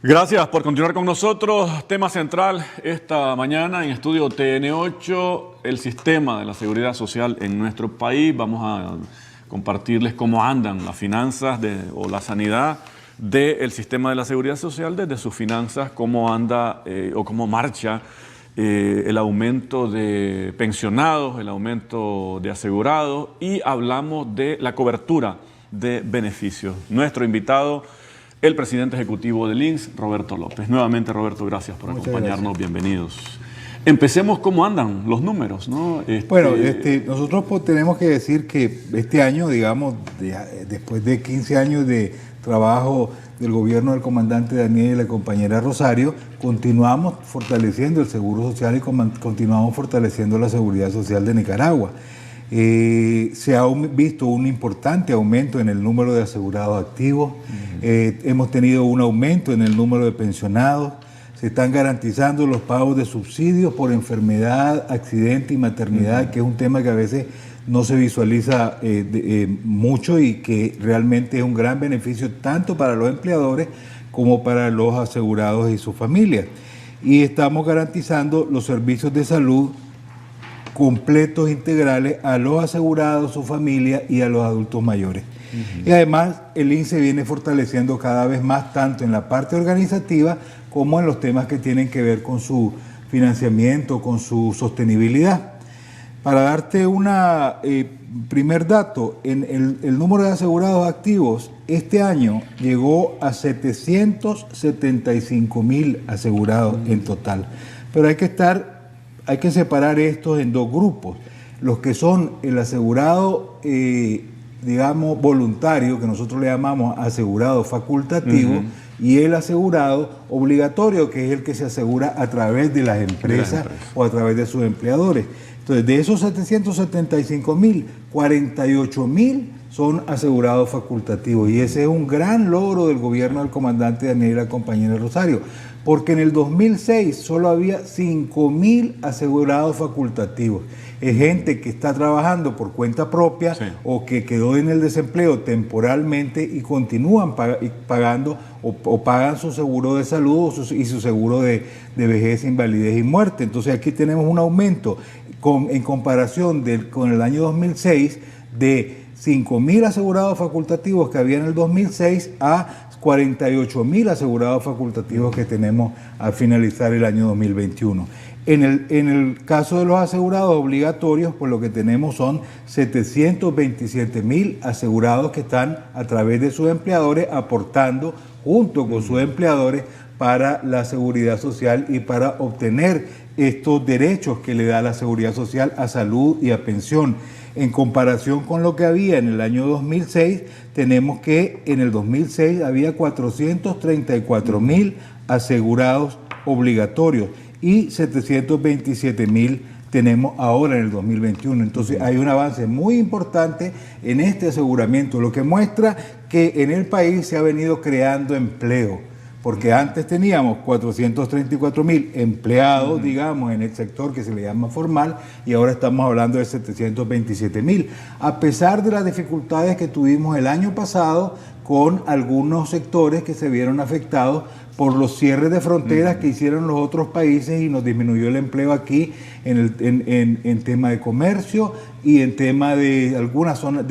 Gracias por continuar con nosotros. Tema central esta mañana en Estudio TN8, el sistema de la seguridad social en nuestro país. Vamos a compartirles cómo andan las finanzas o la sanidad del sistema de la seguridad social desde sus finanzas, cómo anda o cómo marcha el aumento de pensionados, el aumento de asegurados, y hablamos de la cobertura de beneficios. Nuestro invitado, el presidente ejecutivo del INSS, Roberto López. Nuevamente, Roberto, gracias por acompañarnos. Bienvenidos. Empecemos, ¿cómo andan los números, ¿no? Bueno, nosotros tenemos que decir que este año, digamos, después de 15 años de trabajo del gobierno del comandante Daniel y la compañera Rosario, continuamos fortaleciendo el seguro social y continuamos fortaleciendo la seguridad social de Nicaragua. Se ha visto un importante aumento en el número de asegurados activos, hemos tenido un aumento en el número de pensionados, se están garantizando los pagos de subsidios por enfermedad, accidente y maternidad, que es un tema que a veces no se visualiza mucho y que realmente es un gran beneficio tanto para los empleadores como para los asegurados y sus familias. Y estamos garantizando los servicios de salud completos, integrales a los asegurados, su familia y a los adultos mayores. Y además el INSS se viene fortaleciendo cada vez más tanto en la parte organizativa como en los temas que tienen que ver con su financiamiento, con su sostenibilidad. Para darte un primer dato, el número de asegurados activos este año llegó a 775,000 asegurados en total, pero hay que separar estos en dos grupos. Los que son el asegurado, digamos, voluntario, que nosotros le llamamos asegurado facultativo, y el asegurado obligatorio, que es el que se asegura a través de las empresas o a través de sus empleadores. Entonces, de esos 775,000, 48,000 son asegurados facultativos, y ese es un gran logro del gobierno del comandante Daniel y la compañera Rosario, porque en el 2006 solo había 5,000 asegurados facultativos. Es gente que está trabajando por cuenta propia, sí, o que quedó en el desempleo temporalmente y continúan pagando o pagan su seguro de salud y su seguro de vejez, invalidez y muerte. Entonces aquí tenemos un aumento en comparación con el año 2006 de 5,000 asegurados facultativos que había en el 2006 a 48,000 asegurados facultativos que tenemos al finalizar el año 2021. En el caso de los asegurados obligatorios, pues lo que tenemos son 727,000 asegurados que están a través de sus empleadores aportando junto con sus empleadores para la seguridad social y para obtener estos derechos que le da la seguridad social a salud y a pensión. En comparación con lo que había en el año 2006, tenemos que en el 2006 había 434,000 asegurados obligatorios y 727,000 tenemos ahora en el 2021. Entonces hay un avance muy importante en este aseguramiento, lo que muestra que en el país se ha venido creando empleo, porque antes teníamos 434,000 empleados, digamos, en el sector que se le llama formal, y ahora estamos hablando de 727,000, a pesar de las dificultades que tuvimos el año pasado con algunos sectores que se vieron afectados por los cierres de fronteras que hicieron los otros países y nos disminuyó el empleo aquí en tema de comercio y en tema de algunas zonas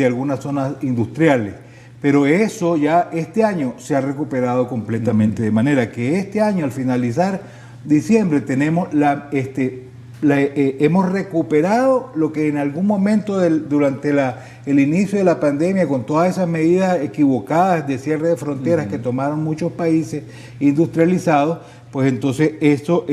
industriales. Pero eso ya este año se ha recuperado completamente, de manera que este año, al finalizar diciembre, tenemos hemos recuperado lo que en algún momento durante el inicio de la pandemia, con todas esas medidas equivocadas de cierre de fronteras que tomaron muchos países industrializados, pues entonces eso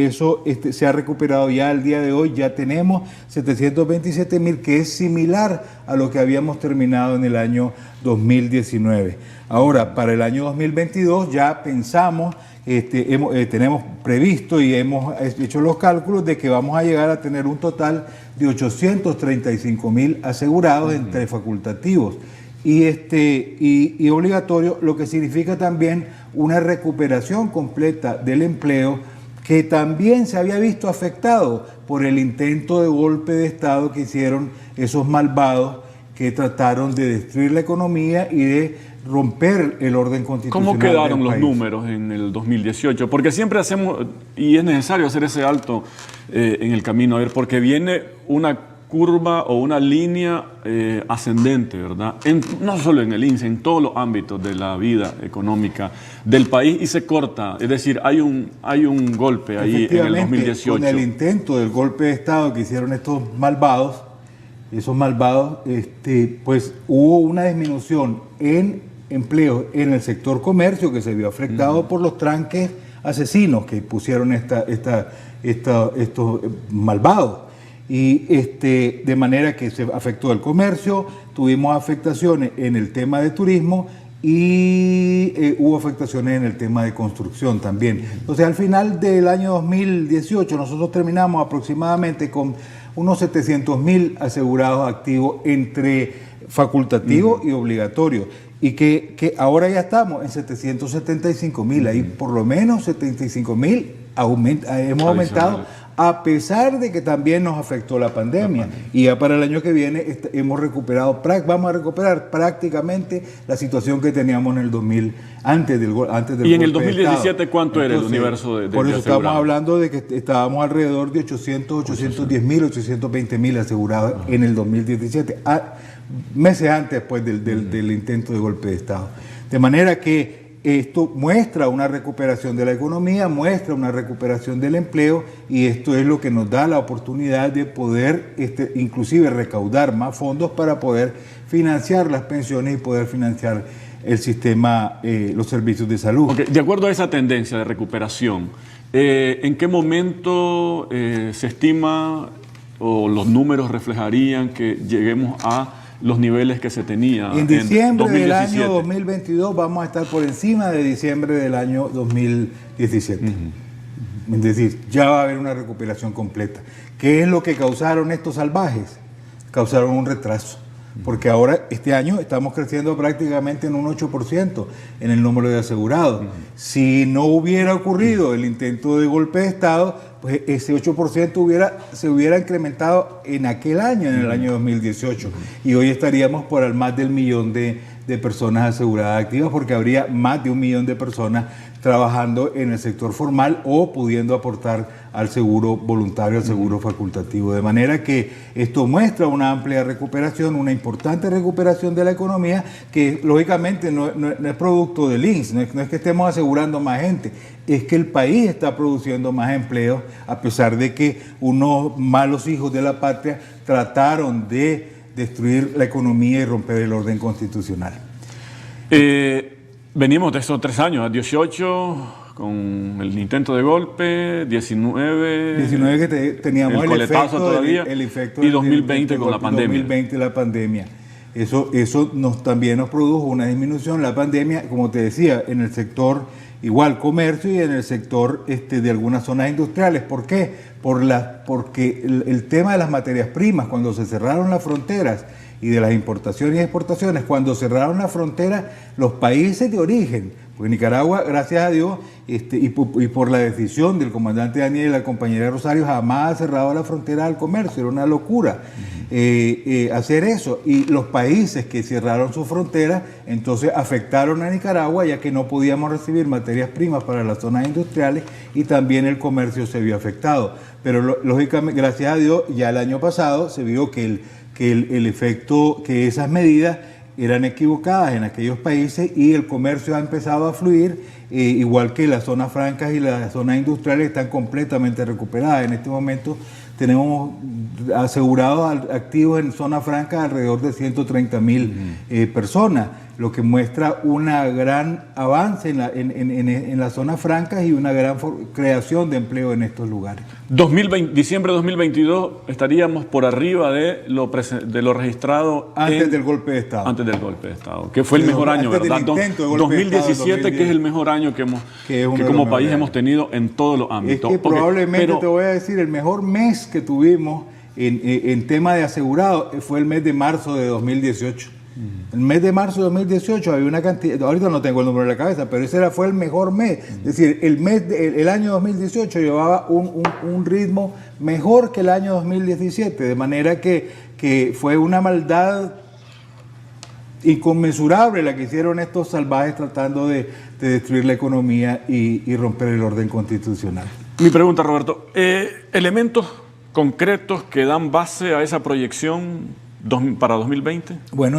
se ha recuperado ya al día de hoy. Ya tenemos 727,000, que es similar a lo que habíamos terminado en el año 2019. Ahora, para el año 2022 ya pensamos, tenemos previsto y hemos hecho los cálculos de que vamos a llegar a tener un total de 835,000 asegurados entre facultativos y obligatorio, lo que significa también una recuperación completa del empleo que también se había visto afectado por el intento de golpe de Estado que hicieron esos malvados que trataron de destruir la economía y de romper el orden constitucional. ¿Cómo quedaron del los país. números en el 2018? Porque siempre hacemos, y es necesario hacer ese alto en el camino, a ver, porque viene una curva o una línea ascendente, ¿verdad? No solo en el INSE, en todos los ámbitos de la vida económica del país, y se corta. Es decir, hay un golpe ahí en el 2018. Con el intento del golpe de Estado que hicieron estos malvados, pues hubo una disminución en empleo en el sector comercio que se vio afectado por los tranques asesinos que pusieron estos malvados. Y de manera que se afectó el comercio, tuvimos afectaciones en el tema de turismo y hubo afectaciones en el tema de construcción también. Entonces, al final del año 2018, nosotros terminamos aproximadamente con unos 700.000 asegurados activos entre facultativo y obligatorio. Y que ahora ya estamos en 775.000, ahí por lo menos 75.000 hemos aumentado, a pesar de que también nos afectó la pandemia. Y ya para el año que viene vamos a recuperar prácticamente la situación que teníamos en el 2000, antes del ¿Y en el golpe de 2017 Estado. Cuánto era el Entonces, universo de por eso asegurados? estamos hablando de que estábamos alrededor de 810.000, 820.000 asegurados en el 2017, meses antes pues, del intento de golpe de Estado. De manera que esto muestra una recuperación de la economía, muestra una recuperación del empleo, y esto es lo que nos da la oportunidad de poder inclusive recaudar más fondos para poder financiar las pensiones y poder financiar el sistema, los servicios de salud. Okay. De acuerdo a esa tendencia de recuperación, ¿en qué momento se estima o los números reflejarían que lleguemos a los niveles que se tenía en diciembre del 2017? año 2022 vamos a estar por encima de diciembre del año 2017. Es decir, ya va a haber una recuperación completa. ¿Qué es lo que causaron estos salvajes? Causaron un retraso. Porque ahora, este año, estamos creciendo prácticamente en un 8% en el número de asegurados. Si no hubiera ocurrido el intento de golpe de Estado, pues ese 8% se hubiera incrementado en aquel año, en el año 2018. Y hoy estaríamos por más del 1.000.000 de personas aseguradas activas, porque habría más de 1.000.000 de personas trabajando en el sector formal o pudiendo aportar al seguro voluntario, al seguro facultativo. De manera que esto muestra una amplia recuperación, una importante recuperación de la economía, que lógicamente no es producto del INSS, no es que estemos asegurando más gente, es que el país está produciendo más empleos, a pesar de que unos malos hijos de la patria trataron de destruir la economía y romper el orden constitucional. Venimos de esos 3 años, 18 con el intento de golpe, 19 que teníamos el coletazo todavía, el efecto y 2020 con la pandemia. 2020 la pandemia. Eso también nos produjo una disminución, la pandemia, como te decía, en el sector igual comercio y en el sector de algunas zonas industriales. ¿Por qué? Porque el tema de las materias primas, cuando se cerraron las fronteras, y de las importaciones y exportaciones, cuando cerraron las fronteras, los países de origen, porque Nicaragua, gracias a Dios, y por la decisión del comandante Daniel y la compañera Rosario, jamás ha cerrado la frontera al comercio, era una locura hacer eso, y los países que cerraron sus fronteras, entonces afectaron a Nicaragua, ya que no podíamos recibir materias primas para las zonas industriales, y también el comercio se vio afectado. Pero lógicamente, gracias a Dios, ya el año pasado se vio que el efecto, que esas medidas eran equivocadas en aquellos países, y el comercio ha empezado a fluir, igual que las zonas francas y las zonas industriales están completamente recuperadas. En este momento tenemos asegurados activos en zona franca alrededor de 130.000 personas, lo que muestra un gran avance en las zonas francas y una gran creación de empleo en estos lugares. Diciembre de 2022 estaríamos por arriba de lo registrado antes del golpe de Estado. Antes del golpe de Estado, que fue el mejor año, ¿verdad? 2017, que es el mejor año que como país hemos tenido en todos los ámbitos. Es que probablemente, te voy a decir, el mejor mes que tuvimos en tema de asegurado fue el mes de marzo de 2018. El mes de marzo de 2018 había una cantidad, ahorita no tengo el número en la cabeza, pero ese fue el mejor mes. Es decir, el año 2018 llevaba un ritmo mejor que el año 2017, de manera que fue una maldad inconmensurable la que hicieron estos salvajes tratando de destruir la economía y romper el orden constitucional. Mi pregunta, Roberto, elementos concretos que dan base a esa proyección para 2020. Bueno,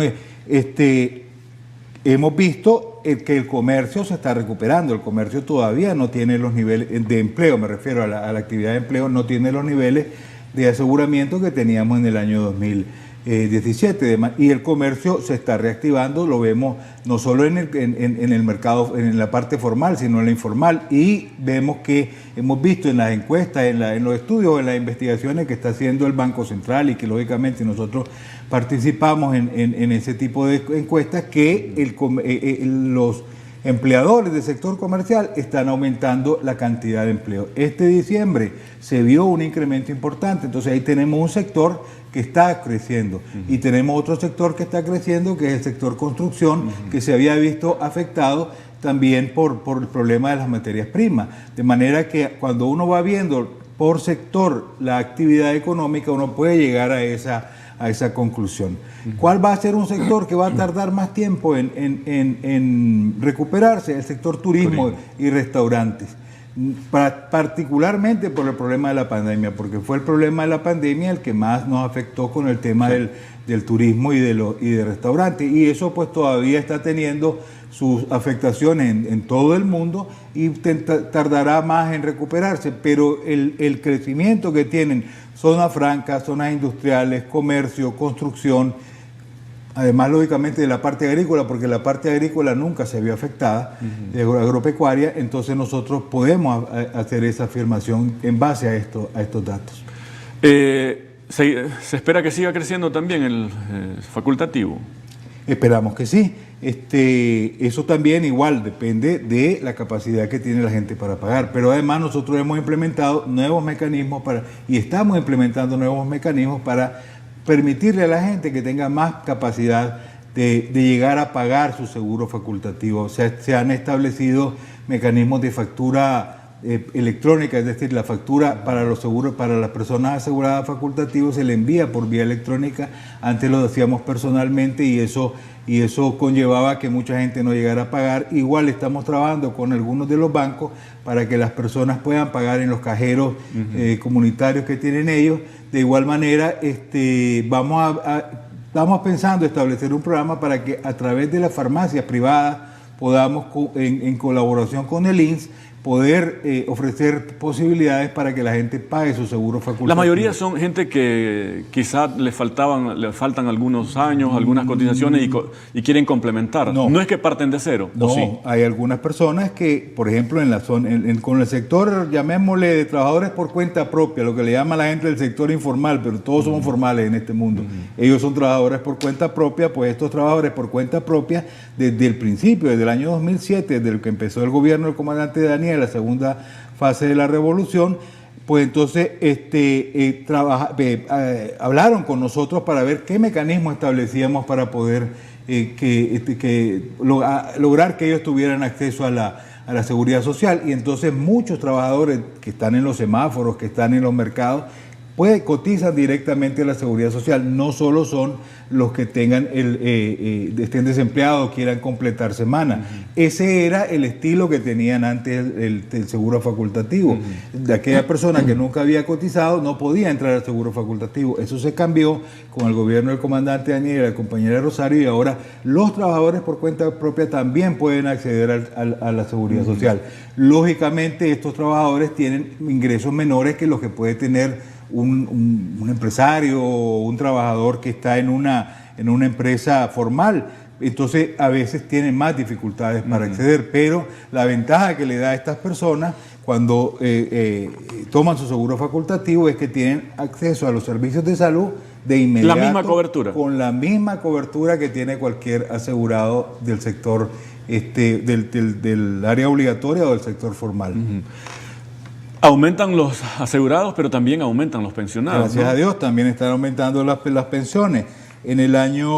hemos visto que el comercio se está recuperando. El comercio todavía no tiene los niveles de empleo, me refiero a la actividad de empleo, no tiene los niveles de aseguramiento que teníamos en el año 2017. Y el comercio se está reactivando, lo vemos no solo en el mercado, en la parte formal, sino en la informal. Y vemos que hemos visto en las encuestas, en los estudios, en las investigaciones que está haciendo el Banco Central y que lógicamente nosotros participamos en ese tipo de encuestas, que los empleadores del sector comercial están aumentando la cantidad de empleo. Este diciembre se vio un incremento importante, entonces ahí tenemos un sector que está creciendo y tenemos otro sector que está creciendo, que es el sector construcción, que se había visto afectado también por el problema de las materias primas. De manera que cuando uno va viendo por sector la actividad económica, uno puede llegar a esa conclusión. ¿Cuál va a ser un sector que va a tardar más tiempo en recuperarse? El sector turismo y restaurantes. Particularmente por el problema de la pandemia, porque fue el problema de la pandemia el que más nos afectó con el tema del turismo y de restaurantes. Y eso pues todavía está teniendo sus afectaciones en todo el mundo y tardará más en recuperarse, pero el crecimiento que tienen zonas francas, zonas industriales, comercio, construcción, además lógicamente de la parte agrícola, porque la parte agrícola nunca se vio afectada, de agropecuaria, entonces nosotros podemos hacer esa afirmación en base a estos datos. ¿Se espera que siga creciendo también el facultativo? Esperamos que sí. Eso también igual depende de la capacidad que tiene la gente para pagar, pero además nosotros hemos implementado nuevos mecanismos y estamos implementando nuevos mecanismos para permitirle a la gente que tenga más capacidad de llegar a pagar su seguro facultativo. O sea, se han establecido mecanismos de factura electrónica, es decir, la factura para los seguros, para las personas aseguradas facultativos se le envía por vía electrónica. Antes lo hacíamos personalmente y eso conllevaba que mucha gente no llegara a pagar. Igual estamos trabajando con algunos de los bancos para que las personas puedan pagar en los cajeros comunitarios que tienen ellos. De igual manera, estamos pensando establecer un programa para que a través de las farmacias privadas podamos, en colaboración con el INSS, poder ofrecer posibilidades para que la gente pague su seguro facultativo. La mayoría son gente que quizás le faltan algunos años, algunas cotizaciones y quieren complementar. No es que parten de cero. No, sí. Hay algunas personas que, por ejemplo, en la zona, con el sector, llamémosle, de trabajadores por cuenta propia, lo que le llama la gente del sector informal, pero todos somos formales en este mundo. Ellos son trabajadores por cuenta propia, pues estos trabajadores por cuenta propia, desde el principio, desde el año 2007, desde el que empezó el gobierno del comandante Daniel, la segunda fase de la revolución, pues entonces hablaron con nosotros para ver qué mecanismo establecíamos para poder lograr que ellos tuvieran acceso a la seguridad social. Y entonces muchos trabajadores que están en los semáforos, que están en los mercados, pues cotizan directamente a la seguridad social. No solo son los que estén desempleados, quieran completar semana. Ese era el estilo que tenían antes el seguro facultativo. De aquella persona que nunca había cotizado no podía entrar al seguro facultativo. Eso se cambió con el gobierno del comandante Daniel y la compañera Rosario, y ahora los trabajadores por cuenta propia también pueden acceder a la seguridad social. Lógicamente estos trabajadores tienen ingresos menores que los que puede tener un empresario o un trabajador que está en una empresa formal. Entonces a veces tienen más dificultades para acceder, pero la ventaja que le da a estas personas cuando toman su seguro facultativo es que tienen acceso a los servicios de salud de inmediato. La misma cobertura. Con la misma cobertura que tiene cualquier asegurado del sector, del área obligatoria o del sector formal. Aumentan los asegurados, pero también aumentan los pensionados. Gracias a Dios, también están aumentando las pensiones. En el año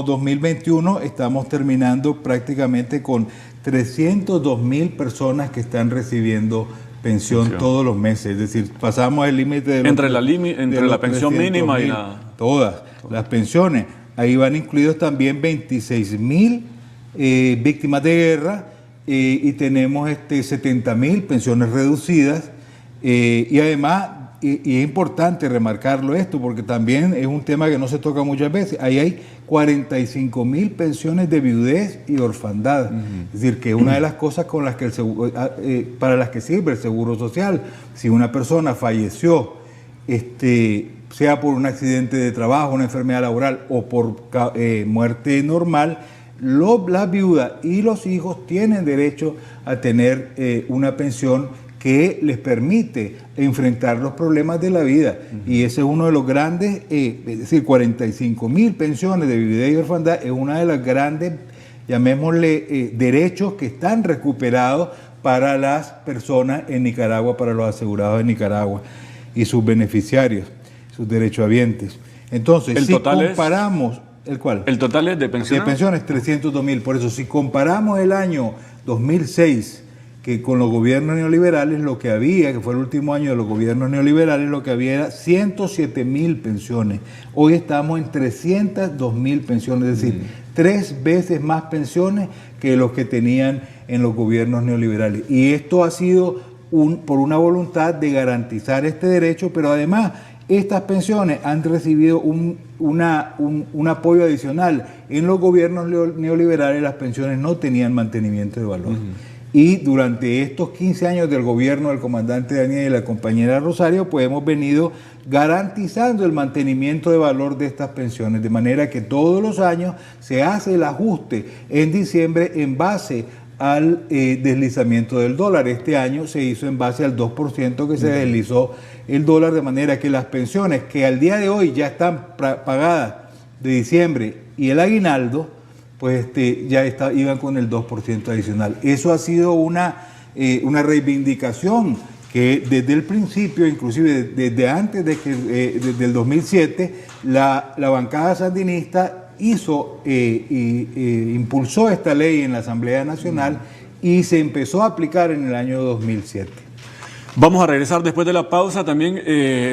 2021 estamos terminando prácticamente con 302,000 personas que están recibiendo pensión todos los meses. Es decir, pasamos el límite de entre la pensión mínima y todas las pensiones. Ahí van incluidos también 26.000 víctimas de guerra y tenemos 70.000 pensiones reducidas y además, y es importante remarcarlo esto porque también es un tema que no se toca muchas veces, ahí hay 45.000 pensiones de viudez y orfandad, es decir, que es una de las cosas con las que para las que sirve el Seguro Social. Si una persona falleció, sea por un accidente de trabajo, una enfermedad laboral o por muerte normal, las viudas y los hijos tienen derecho a tener una pensión que les permite enfrentar los problemas de la vida. Y ese es uno de los grandes, es decir, 45.000 pensiones de viudez y orfandad es una de las grandes, llamémosle, derechos que están recuperados para las personas en Nicaragua, para los asegurados de Nicaragua y sus beneficiarios, sus derechohabientes. Entonces, el si total comparamos... ¿El cuál? El total es de pensiones. De pensiones, 302.000. Por eso, si comparamos el año 2006, que con los gobiernos neoliberales, lo que había, que fue el último año de los gobiernos neoliberales, lo que había era 107.000 pensiones. Hoy estamos en 302.000 pensiones, es decir, 3 veces más pensiones que los que tenían en los gobiernos neoliberales. Y esto ha sido por una voluntad de garantizar este derecho, pero además estas pensiones han recibido un apoyo adicional. En los gobiernos neoliberales las pensiones no tenían mantenimiento de valor. Y durante estos 15 años del gobierno del comandante Daniel y la compañera Rosario, pues hemos venido garantizando el mantenimiento de valor de estas pensiones, de manera que todos los años se hace el ajuste en diciembre en base al deslizamiento del dólar. Este año se hizo en base al 2% que se deslizó el dólar, de manera que las pensiones que al día de hoy ya están pagadas de diciembre y el aguinaldo, pues iban con el 2% adicional. Eso ha sido una reivindicación que desde el principio, inclusive desde antes desde el 2007, la bancada sandinista impulsó esta ley en la Asamblea Nacional y se empezó a aplicar en el año 2007. Vamos a regresar después de la pausa también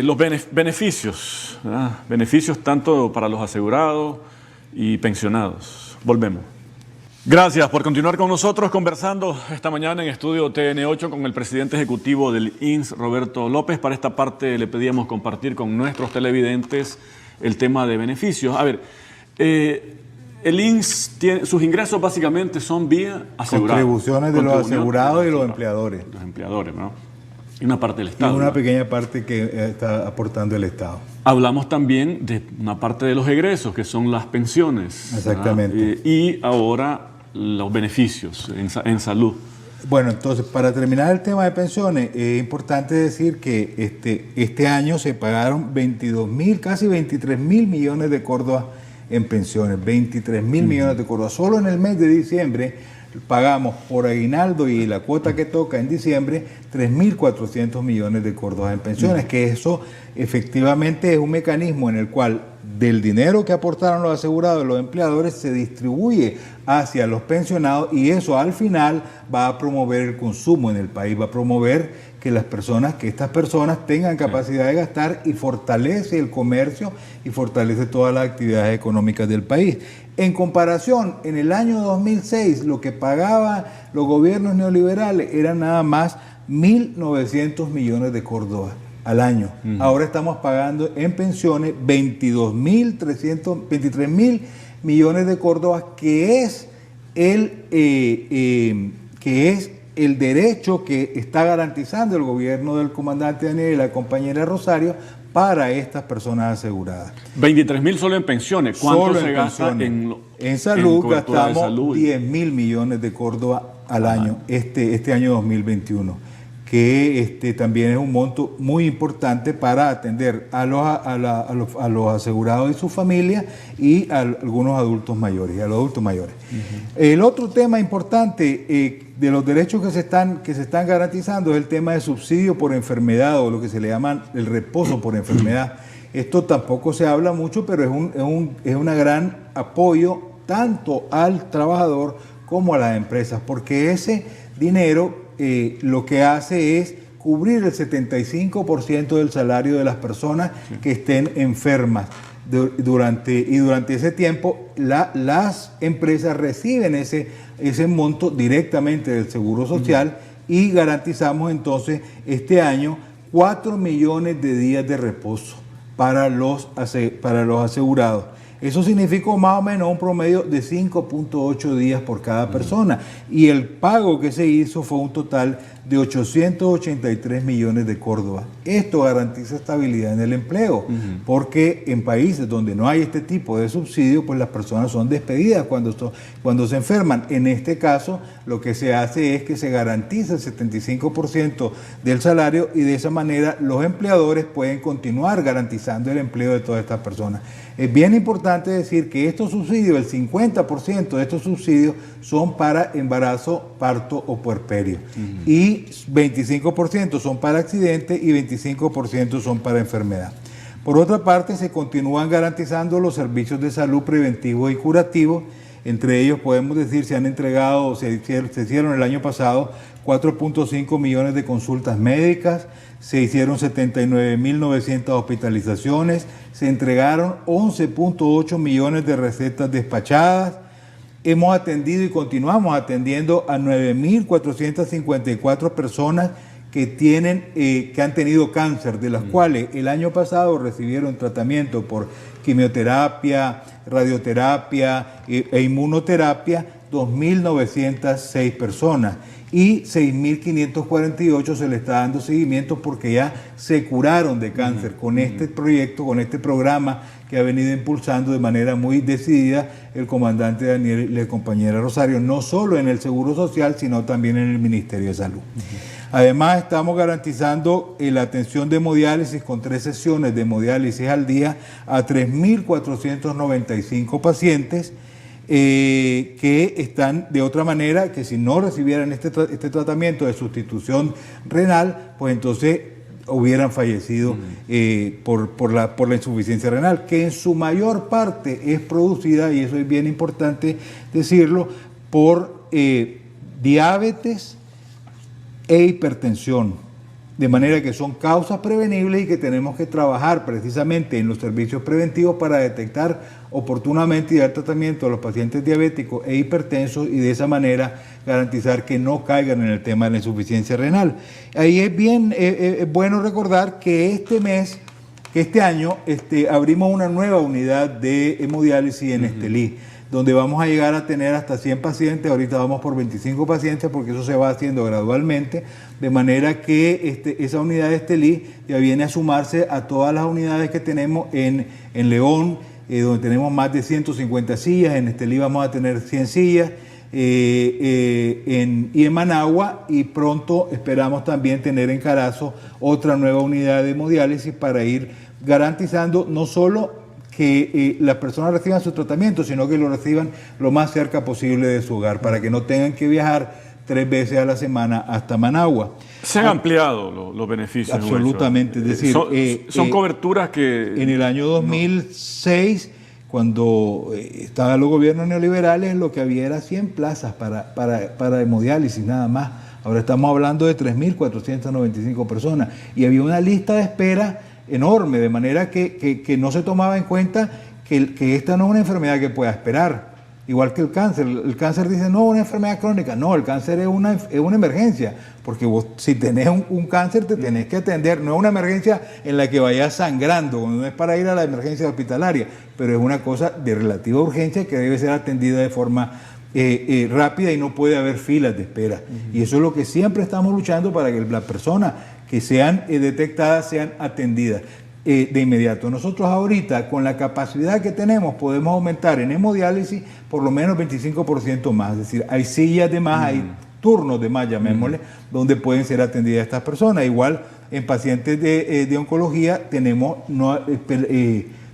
los beneficios, ¿verdad? Beneficios tanto para los asegurados y pensionados. Volvemos. Gracias por continuar con nosotros conversando esta mañana en Estudio TN8 con el presidente ejecutivo del INS, Roberto López. Para esta parte le pedíamos compartir con nuestros televidentes el tema de beneficios. A ver, el INS sus ingresos básicamente son vía asegurados. Contribuciones de los asegurados y los empleadores. Los empleadores, ¿no? Y una parte del Estado. Y una ¿no? pequeña parte que está aportando el Estado. Hablamos también de una parte de los egresos, que son las pensiones. Exactamente. Y ahora los beneficios en salud. Bueno, entonces, para terminar el tema de pensiones, es importante decir que este año se pagaron 22.000, casi 23.000 millones de córdobas en pensiones. 23.000 millones de córdobas. Solo en el mes de diciembre pagamos por aguinaldo y la cuota que toca en diciembre 3.400 millones de córdobas en pensiones, que eso efectivamente es un mecanismo en el cual del dinero que aportaron los asegurados y los empleadores se distribuye hacia los pensionados y eso al final va a promover el consumo en el país, va a promover que estas personas tengan capacidad de gastar y fortalece el comercio y fortalece todas las actividades económicas del país. En comparación, en el año 2006 lo que pagaban los gobiernos neoliberales eran nada más 1.900 millones de córdobas al año. Ahora estamos pagando en pensiones 23.000 millones de córdobas, que es el derecho que está garantizando el gobierno del comandante Daniel y la compañera Rosario para estas personas aseguradas. 23.000 solo en pensiones. ¿Cuánto se gasta en salud? Gastamos 10.000 millones de córdobas al año, este año 2021, que también es un monto muy importante para atender a los asegurados y sus familias y a algunos adultos mayores, a los adultos mayores. El otro tema importante de los derechos que se están garantizando es el tema de subsidio por enfermedad, o lo que se le llama el reposo por enfermedad. Esto tampoco se habla mucho, pero es un gran apoyo tanto al trabajador como a las empresas, porque ese dinero lo que hace es cubrir el 75% del salario de las personas que estén enfermas durante ese tiempo las empresas reciben ese monto directamente del Seguro Social y garantizamos entonces este año 4 millones de días de reposo para los asegurados. Eso significó más o menos un promedio de 5.8 días por cada persona. Y el pago que se hizo fue un total de 883 millones de Córdoba. Esto garantiza estabilidad en el empleo, porque en países donde no hay este tipo de subsidio, pues las personas son despedidas cuando se enferman. En este caso, lo que se hace es que se garantiza el 75% del salario y de esa manera los empleadores pueden continuar garantizando el empleo de todas estas personas. Es bien importante decir que estos subsidios, el 50% de estos subsidios son para embarazo, parto o puerperio. Y 25% son para accidente y 25% son para enfermedad. Por otra parte, se continúan garantizando los servicios de salud preventivos y curativos. Entre ellos podemos decir se han entregado, se hicieron el año pasado 4.5 millones de consultas médicas, se hicieron 79.900 hospitalizaciones, se entregaron 11.8 millones de recetas despachadas. Hemos atendido y continuamos atendiendo a 9.454 personas que han tenido cáncer, de las cuales el año pasado recibieron tratamiento por quimioterapia, radioterapia e inmunoterapia, 2.906 personas. Y 6.548 se le está dando seguimiento porque ya se curaron de cáncer con este proyecto, con este programa que ha venido impulsando de manera muy decidida el comandante Daniel y la compañera Rosario, no solo en el Seguro Social, sino también en el Ministerio de Salud. Además, estamos garantizando la atención de hemodiálisis con 3 sesiones de hemodiálisis al día a 3.495 pacientes, que están de otra manera, que si no recibieran este tratamiento de sustitución renal, pues entonces hubieran fallecido por la insuficiencia renal, que en su mayor parte es producida, y eso es bien importante decirlo, por diabetes e hipertensión. De manera que son causas prevenibles y que tenemos que trabajar precisamente en los servicios preventivos para detectar oportunamente y dar tratamiento a los pacientes diabéticos e hipertensos y de esa manera garantizar que no caigan en el tema de la insuficiencia renal. Ahí es bueno recordar que este año abrimos una nueva unidad de hemodiálisis en Estelí, donde vamos a llegar a tener hasta 100 pacientes. Ahorita vamos por 25 pacientes porque eso se va haciendo gradualmente, de manera que esa unidad de Estelí ya viene a sumarse a todas las unidades que tenemos en León, donde tenemos más de 150 sillas. En Estelí vamos a tener 100 sillas, y en Managua, y pronto esperamos también tener en Carazo otra nueva unidad de hemodiálisis para ir garantizando no solo que las personas reciban su tratamiento, sino que lo reciban lo más cerca posible de su hogar, para que no tengan que viajar 3 veces a la semana hasta Managua. Se han ampliado los beneficios. Absolutamente, es decir, son coberturas que... En el año 2006, cuando estaban los gobiernos neoliberales, lo que había era 100 plazas para hemodiálisis, nada más. Ahora estamos hablando de 3.495 personas, y había una lista de espera enorme, de manera que no se tomaba en cuenta que esta no es una enfermedad que pueda esperar, igual que el cáncer. El cáncer dice, no, una enfermedad crónica. No, el cáncer es una emergencia, porque vos, si tenés un cáncer, te tenés que atender. No es una emergencia en la que vayas sangrando, no es para ir a la emergencia hospitalaria, pero es una cosa de relativa urgencia que debe ser atendida de forma rápida, y no puede haber filas de espera. Y eso es lo que siempre estamos luchando, para que las personas que sean detectadas sean atendidas de inmediato. Nosotros ahorita, con la capacidad que tenemos, podemos aumentar en hemodiálisis por lo menos 25% más. Es decir, hay sillas de más, hay turnos de más, llamémosle, donde pueden ser atendidas estas personas. Igual en pacientes de oncología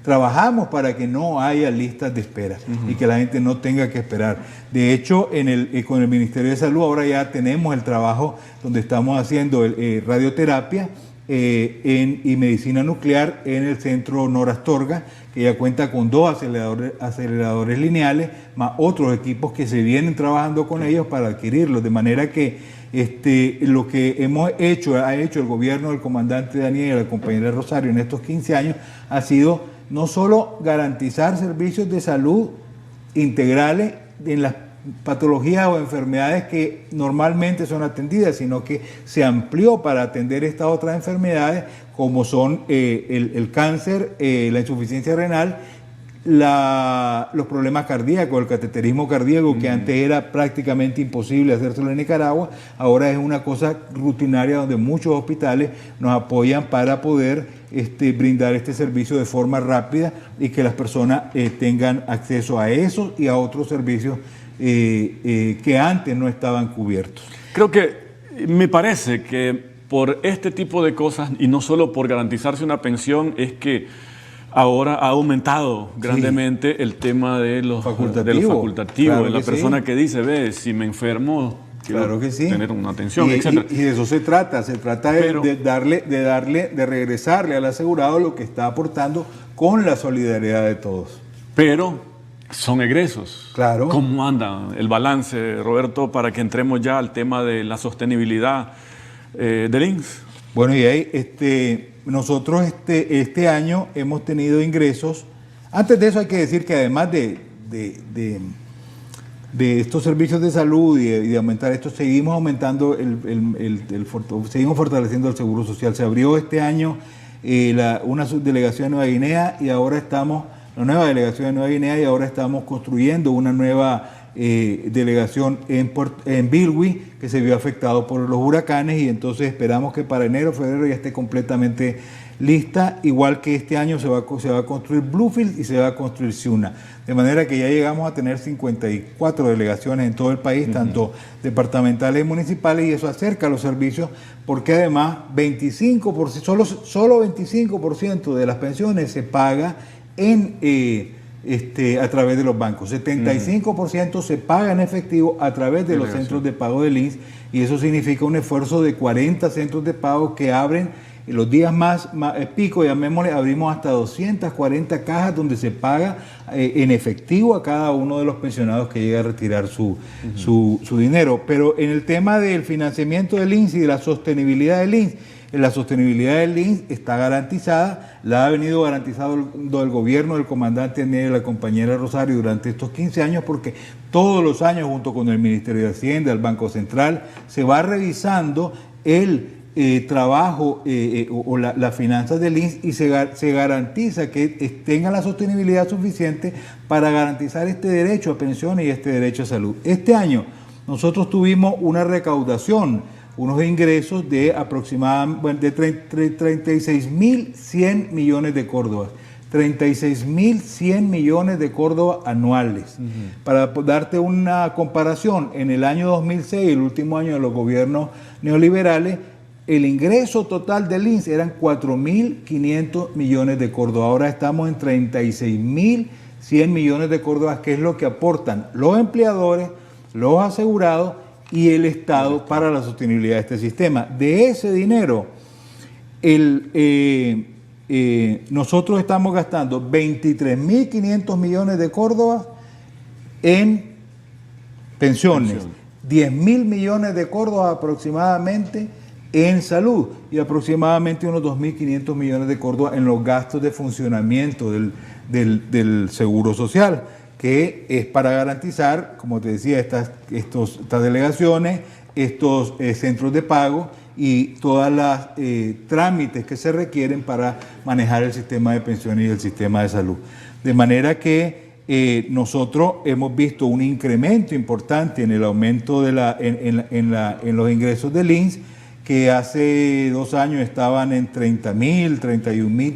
trabajamos para que no haya listas de espera y que la gente no tenga que esperar. De hecho, con el Ministerio de Salud ahora ya tenemos el trabajo donde estamos haciendo radioterapia y medicina nuclear en el Centro Nora Astorga, que ya cuenta con 2 aceleradores lineales, más otros equipos que se vienen trabajando con ellos para adquirirlos, de manera que Lo que ha hecho el gobierno del comandante Daniel y la compañera Rosario en estos 15 años ha sido no solo garantizar servicios de salud integrales en las patologías o enfermedades que normalmente son atendidas, sino que se amplió para atender estas otras enfermedades como son el cáncer, la insuficiencia renal, los problemas cardíacos, el cateterismo cardíaco, que antes era prácticamente imposible hacérselo en Nicaragua, ahora es una cosa rutinaria donde muchos hospitales nos apoyan para poder brindar este servicio de forma rápida y que las personas tengan acceso a esos y a otros servicios que antes no estaban cubiertos. Creo que me parece que por este tipo de cosas, y no solo por garantizarse una pensión, es que ahora ha aumentado grandemente el tema de los facultativos, claro, de la persona que dice, ve, si me enfermo, quiero tener una atención, etc. Y de eso se trata de regresarle al asegurado lo que está aportando con la solidaridad de todos. Pero son egresos. Claro. ¿Cómo anda el balance, Roberto, para que entremos ya al tema de la sostenibilidad del INS? Bueno, y ahí nosotros este año hemos tenido ingresos. Antes de eso hay que decir que además de estos servicios de salud y de aumentar esto, seguimos aumentando seguimos fortaleciendo el Seguro Social. Se abrió este año una subdelegación de Nueva Guinea y ahora estamos construyendo una nueva delegación en Bilwi, que se vio afectado por los huracanes, y entonces esperamos que para enero, febrero ya esté completamente lista, igual que este año se va a construir Bluefield y se va a construir Ciuna, de manera que ya llegamos a tener 54 delegaciones en todo el país, tanto departamentales y municipales, y eso acerca los servicios, porque además 25%, solo 25% de las pensiones se paga a través de los bancos. 75% se paga en efectivo a través de los centros de pago del INS, y eso significa un esfuerzo de 40 centros de pago que abren en los días más pico, llamémosle, abrimos hasta 240 cajas donde se paga en efectivo a cada uno de los pensionados que llega a retirar su dinero. Pero en el tema del financiamiento del INS y de la sostenibilidad del INS, la sostenibilidad del INS está garantizada, la ha venido garantizado el gobierno del comandante Daniel y la compañera Rosario durante estos 15 años, porque todos los años, junto con el Ministerio de Hacienda, el Banco Central, se va revisando el trabajo o las finanzas del INS, y se garantiza que tenga la sostenibilidad suficiente para garantizar este derecho a pensiones y este derecho a salud. Este año nosotros tuvimos una recaudación, unos ingresos de aproximadamente 36.100 millones de córdobas. 36.100 millones de córdobas anuales. Para darte una comparación, en el año 2006, el último año de los gobiernos neoliberales, el ingreso total del INS eran 4.500 millones de córdobas. Ahora estamos en 36.100 millones de córdobas, que es lo que aportan los empleadores, los asegurados y el Estado para la sostenibilidad de este sistema. De ese dinero, nosotros estamos gastando 23.500 millones de córdobas en pensiones, 10.000 millones de córdobas aproximadamente en salud y aproximadamente unos 2.500 millones de córdobas en los gastos de funcionamiento del Seguro Social, que es para garantizar, como te decía, estas delegaciones, estos centros de pago y todas las trámites que se requieren para manejar el sistema de pensiones y el sistema de salud. De manera que nosotros hemos visto un incremento importante en el aumento en los ingresos del INS, que hace 2 años estaban en 30.000, 31.000,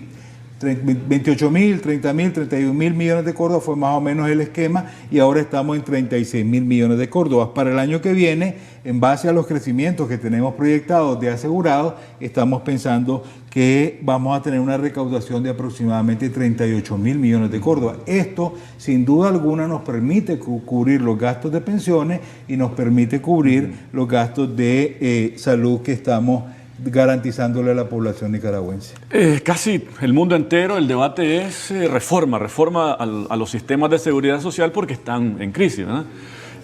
28.000, 30.000, 31.000 millones de córdobas, fue más o menos el esquema, y ahora estamos en 36.000 millones de córdobas. Para el año que viene, en base a los crecimientos que tenemos proyectados de asegurados, estamos pensando que vamos a tener una recaudación de aproximadamente 38.000 millones de córdobas. Esto, sin duda alguna, nos permite cubrir los gastos de pensiones y nos permite cubrir los gastos de salud que estamos garantizándole a la población nicaragüense. Casi el mundo entero, el debate es reforma a los sistemas de seguridad social porque están en crisis, ¿verdad?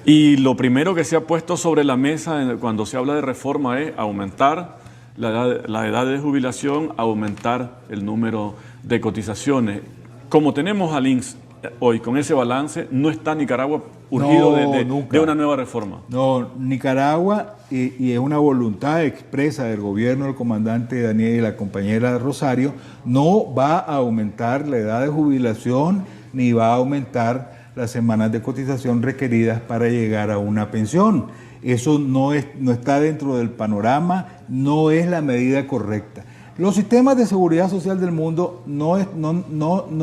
Y lo primero que se ha puesto sobre la mesa cuando se habla de reforma es aumentar la edad de jubilación, aumentar el número de cotizaciones. Como tenemos al INSS hoy con ese balance, no está Nicaragua urgido de una nueva reforma. No, Nicaragua, y es una voluntad expresa del gobierno del comandante Daniel y la compañera Rosario, no va a aumentar la edad de jubilación ni va a aumentar las semanas de cotización requeridas para llegar a una pensión. Eso no está dentro del panorama, no es la medida correcta. Los sistemas de seguridad social del mundo no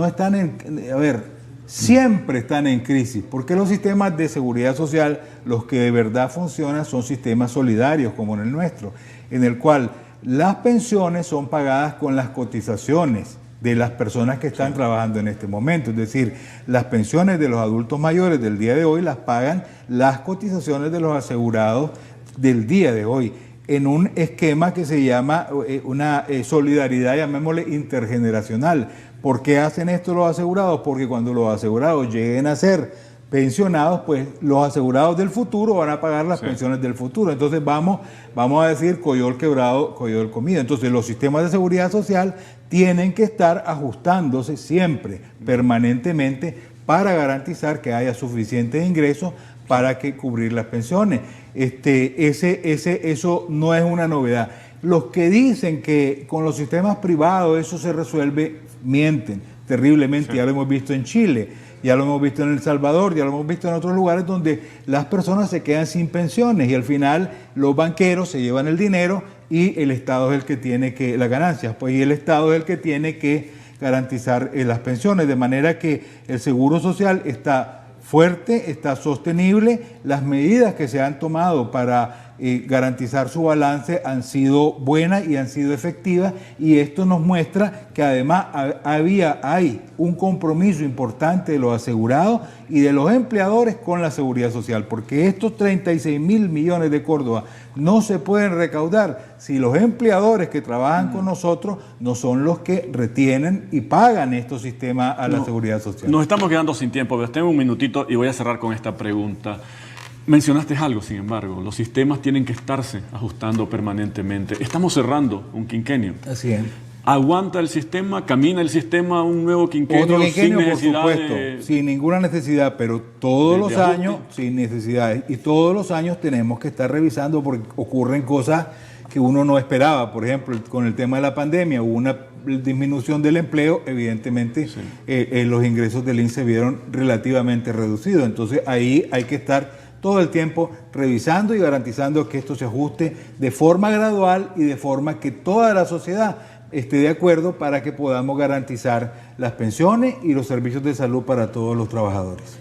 están siempre están en crisis, porque los sistemas de seguridad social, los que de verdad funcionan, son sistemas solidarios como en el nuestro, en el cual las pensiones son pagadas con las cotizaciones de las personas que están trabajando en este momento. Es decir, las pensiones de los adultos mayores del día de hoy las pagan las cotizaciones de los asegurados del día de hoy, en un esquema que se llama una solidaridad, llamémosle intergeneracional. ¿Por qué hacen esto los asegurados? Porque cuando los asegurados lleguen a ser pensionados, pues los asegurados del futuro van a pagar las pensiones del futuro. Entonces vamos a decir coyol quebrado, coyol comido. Entonces los sistemas de seguridad social tienen que estar ajustándose siempre, permanentemente, para garantizar que haya suficientes ingresos para cubrir las pensiones. Eso no es una novedad. Los que dicen que con los sistemas privados eso se resuelve, mienten terriblemente. Ya lo hemos visto en Chile, ya lo hemos visto en El Salvador, ya lo hemos visto en otros lugares donde las personas se quedan sin pensiones y al final los banqueros se llevan el dinero y el Estado es el que tiene las ganancias, pues, y el Estado es el que tiene que garantizar las pensiones, de manera que el Seguro Social está fuerte, está sostenible. Las medidas que se han tomado para garantizar su balance han sido buenas y han sido efectivas, y esto nos muestra que además hay un compromiso importante de los asegurados y de los empleadores con la seguridad social, porque estos 36.000 millones de Córdoba no se pueden recaudar si los empleadores que trabajan con nosotros no son los que retienen y pagan estos sistemas a la seguridad social. Nos estamos quedando sin tiempo, pero tengo un minutito y voy a cerrar con esta pregunta. Mencionaste algo, sin embargo, los sistemas tienen que estarse ajustando permanentemente. Estamos cerrando un quinquenio. Así es. ¿Aguanta el sistema? ¿Camina el sistema un nuevo quinquenio? Otro quinquenio, sin necesidad, por supuesto, sin ninguna necesidad, pero todos los años sin necesidades. Y todos los años tenemos que estar revisando porque ocurren cosas que uno no esperaba. Por ejemplo, con el tema de la pandemia hubo una disminución del empleo, evidentemente los ingresos del INSS se vieron relativamente reducidos. Entonces ahí hay que estar todo el tiempo revisando y garantizando que esto se ajuste de forma gradual y de forma que toda la sociedad esté de acuerdo para que podamos garantizar las pensiones y los servicios de salud para todos los trabajadores.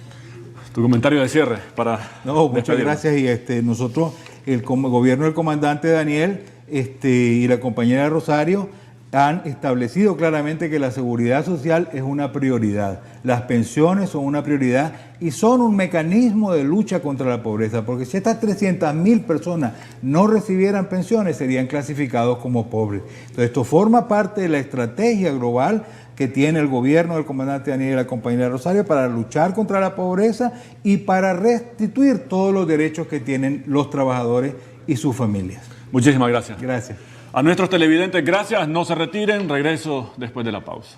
Tu comentario de cierre para... No, muchas gracias. Y nosotros, el gobierno del comandante Daniel y la compañera Rosario han establecido claramente que la seguridad social es una prioridad. Las pensiones son una prioridad y son un mecanismo de lucha contra la pobreza, porque si estas 300.000 personas no recibieran pensiones, serían clasificados como pobres. Entonces, esto forma parte de la estrategia global que tiene el gobierno del comandante Daniel y la compañera Rosario para luchar contra la pobreza y para restituir todos los derechos que tienen los trabajadores y sus familias. Muchísimas gracias. Gracias. A nuestros televidentes, gracias. No se retiren. Regreso después de la pausa.